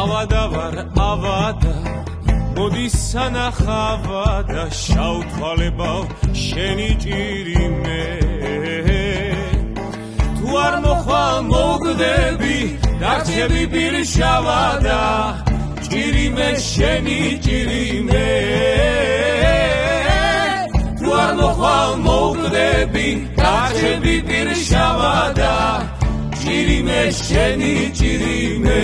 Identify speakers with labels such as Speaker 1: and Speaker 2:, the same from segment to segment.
Speaker 1: ავადა ვარ ავადა მოდი სანახავა და შავ თვალებავ შენი ჭირიმე თუ არ მოხვალ მოგდები დარჩები პირშავა და ჭირიმე შენი ჭირიმე თუ არ მოხვალ მოგდები დარჩები პირშავა და ჭირიმე შენი ჭირიმე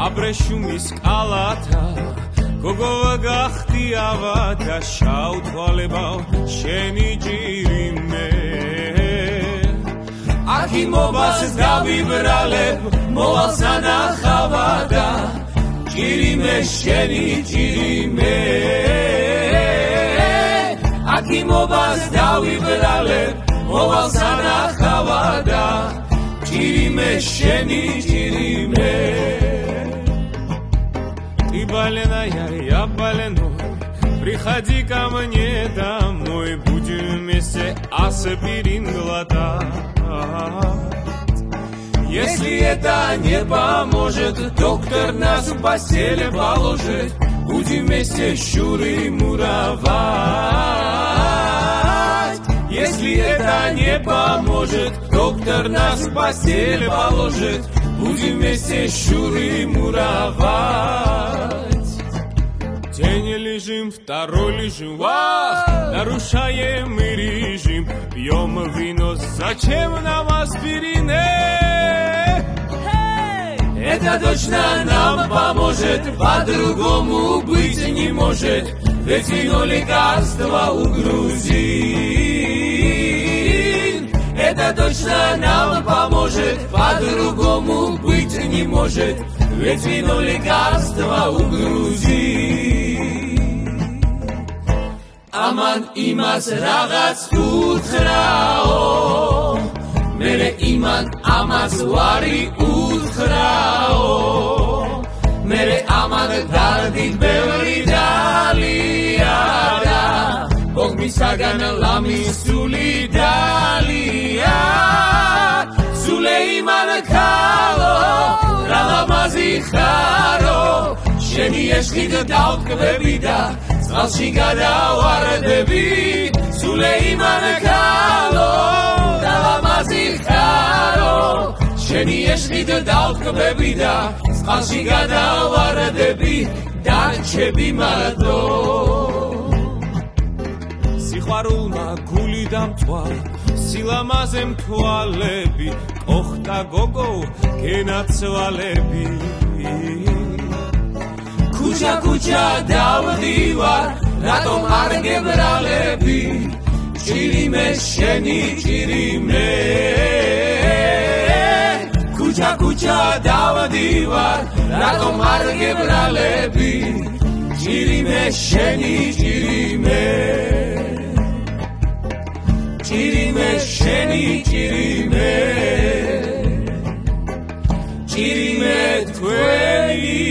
Speaker 1: აბრეშუმის კალათა გოგოვა გახდიავა და შავ თვალებავ შენი ჭირიმე აქ იმობას დავიბრალებ მოვალ სანახავა და ჭირიმე შენი ჭირიმე აქ იმობას დავიბრალებ მოვალ სანახავა და ჭირიმე შენი ჭირიმე Ибалена я балено, приходи ко мне домой, будем вместе аспирин глотать. Если это не поможет, доктор нас в постели положит, будем вместе щуры муровать. Если это не поможет, доктор нас в постели положит, будем вместе щуры муровать. День лежим, второй лежим, вах, нарушаем мы режим, пьем вино, зачем нам аспирины? Это точно нам поможет, по-другому быть не может, ведь вино лекарство у грузин. Это точно нам поможет, по-другому быть не может, ведь вино лекарство у грузин. Аман имас рагац утхрао, мере иман амас вари утхрао, мере аман дардит беври далияда, Бог мисаган лами сулидалия, Сулейман кало, раламази харо, შენი ეშხით დავტკბები და წყალში გადავარდები სულეიმან ქალო დალამაზი ხარო შენი ეშხით დავტკბები და წყალში გადავარდები დარჩები მარტო სიყვარულმა გული დამწვალ სილამაზემ თვალები ოხტა გოგო გენაცვალები Kucha kucha davdivar, ratom ar gebralebi, chirime sheni chirime. Kucha kucha davdivar, ratom ar gebralebi, chirime sheni chirime. Chirime sheni chirime. Chirime tveni.